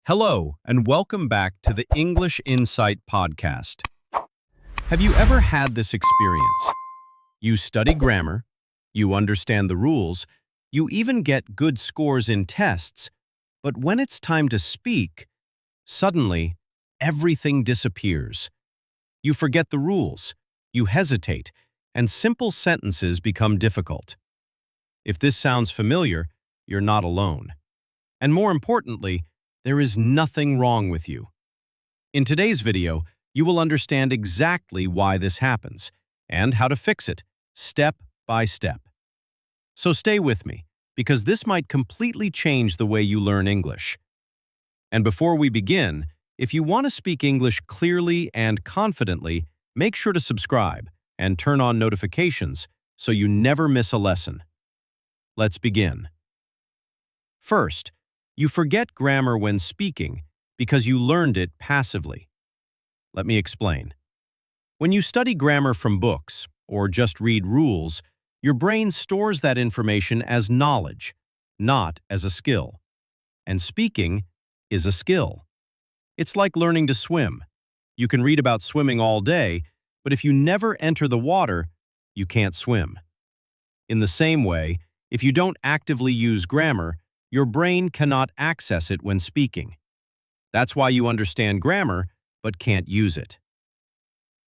Hello, and welcome back to the English Insight podcast. Have you ever had this experience? You study grammar, you understand the rules, you even get good scores in tests, but when it's time to speak, suddenly everything disappears. You forget the rules, you hesitate, and simple sentences become difficult. If this sounds familiar, you're not alone. And more importantly, there is nothing wrong with you. In today's video, you will understand exactly why this happens and how to fix it, step by step. So stay with me, because this might completely change the way you learn English. And before we begin, if you want to speak English clearly and confidently, make sure to subscribe and turn on notifications so you never miss a lesson. Let's begin. First, you forget grammar when speaking because you learned it passively. Let me explain. When you study grammar from books or just read rules, your brain stores that information as knowledge, not as a skill. And speaking is a skill. It's like learning to swim. You can read about swimming all day, but if you never enter the water, you can't swim. In the same way, if you don't actively use grammar, your brain cannot access it when speaking. That's why you understand grammar, but can't use it.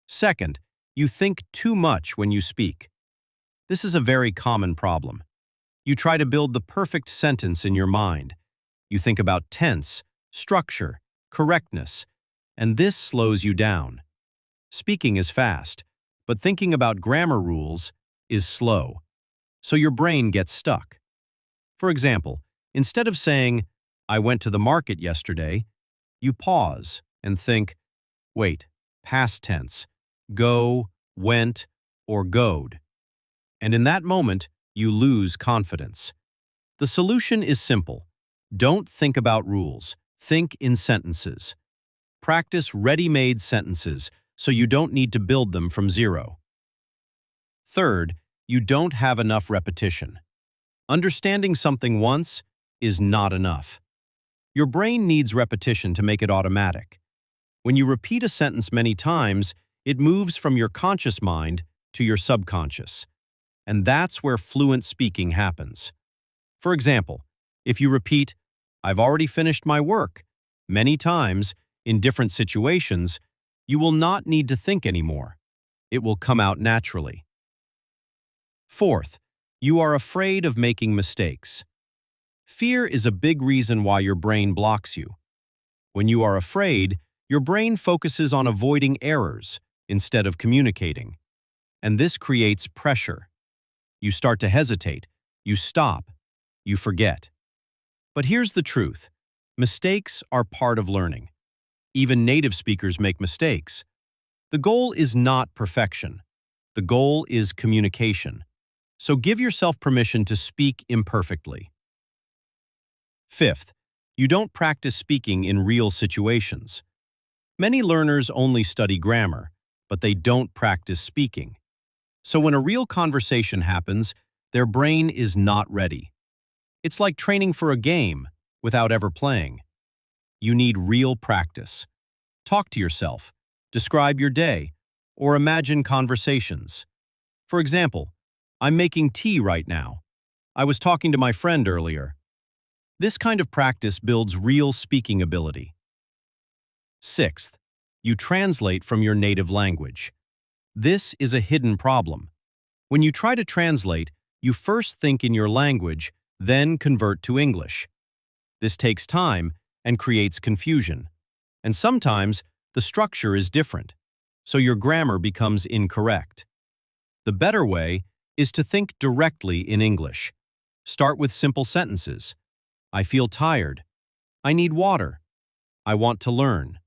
Second, you think too much when you speak. This is a very common problem. You try to build the perfect sentence in your mind. You think about tense, structure, correctness, and this slows you down. Speaking is fast, but thinking about grammar rules is slow, so your brain gets stuck. For example, instead of saying, "I went to the market yesterday," you pause and think, wait, past tense, go, went, or goed. And in that moment, you lose confidence. The solution is simple. Don't think about rules. Think in sentences. Practice ready-made sentences so you don't need to build them from zero. Third, you don't have enough repetition. Understanding something once is not enough. Your brain needs repetition to make it automatic. When you repeat a sentence many times, it moves from your conscious mind to your subconscious. And that's where fluent speaking happens. For example, if you repeat, "I've already finished my work," many times in different situations, you will not need to think anymore. It will come out naturally. Fourth, you are afraid of making mistakes. Fear is a big reason why your brain blocks you. When you are afraid, your brain focuses on avoiding errors instead of communicating. And this creates pressure. You start to hesitate, you stop, you forget. But here's the truth. Mistakes are part of learning. Even native speakers make mistakes. The goal is not perfection. The goal is communication. So give yourself permission to speak imperfectly. Fifth, you don't practice speaking in real situations. Many learners only study grammar, but they don't practice speaking. So when a real conversation happens, their brain is not ready. It's like training for a game without ever playing. You need real practice. Talk to yourself, describe your day, or imagine conversations. For example, "I'm making tea right now. I was talking to my friend earlier." This kind of practice builds real speaking ability. Sixth, you translate from your native language. This is a hidden problem. When you try to translate, you first think in your language, then convert to English. This takes time and creates confusion. And sometimes, the structure is different, so your grammar becomes incorrect. The better way is to think directly in English. Start with simple sentences. "I feel tired." "I need water." "I want to learn."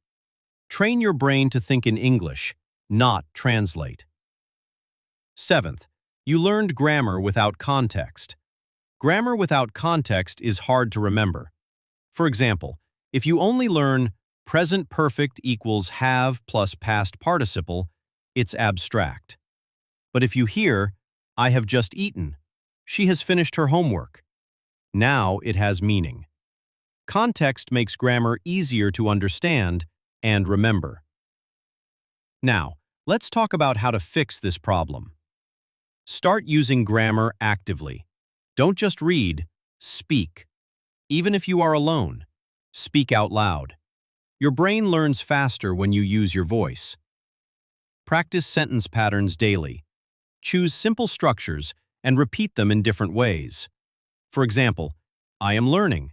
Train your brain to think in English, not translate. Seventh, you learned grammar without context. Grammar without context is hard to remember. For example, if you only learn present perfect equals have plus past participle, it's abstract. But if you hear, "I have just eaten," "She has finished her homework," now it has meaning. Context makes grammar easier to understand and remember. Now, let's talk about how to fix this problem. Start using grammar actively. Don't just read, speak. Even if you are alone, speak out loud. Your brain learns faster when you use your voice. Practice sentence patterns daily. Choose simple structures and repeat them in different ways. For example, I am learning,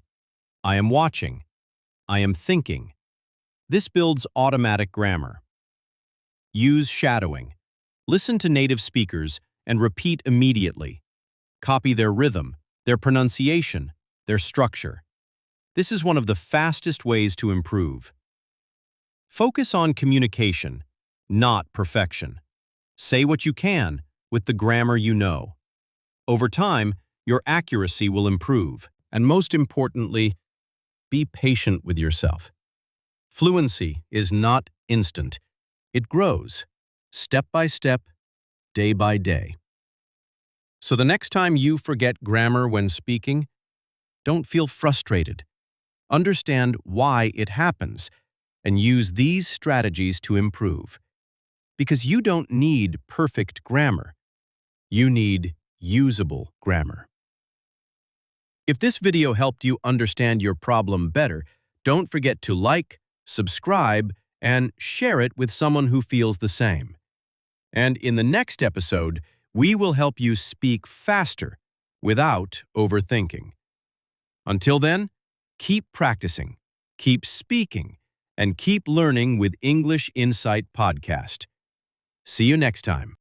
I am watching, I am thinking. This builds automatic grammar. Use shadowing. Listen to native speakers and repeat immediately. Copy their rhythm, their pronunciation, their structure. This is one of the fastest ways to improve. Focus on communication, not perfection. Say what you can with the grammar you know. Over time, your accuracy will improve. And most importantly, be patient with yourself. Fluency is not instant. It grows, step by step, day by day. So the next time you forget grammar when speaking, don't feel frustrated. Understand why it happens and use these strategies to improve. Because you don't need perfect grammar. You need usable grammar. If this video helped you understand your problem better, don't forget to like, subscribe, and share it with someone who feels the same. And in the next episode, we will help you speak faster without overthinking. Until then, keep practicing, keep speaking, and keep learning with English Insight Podcast. See you next time.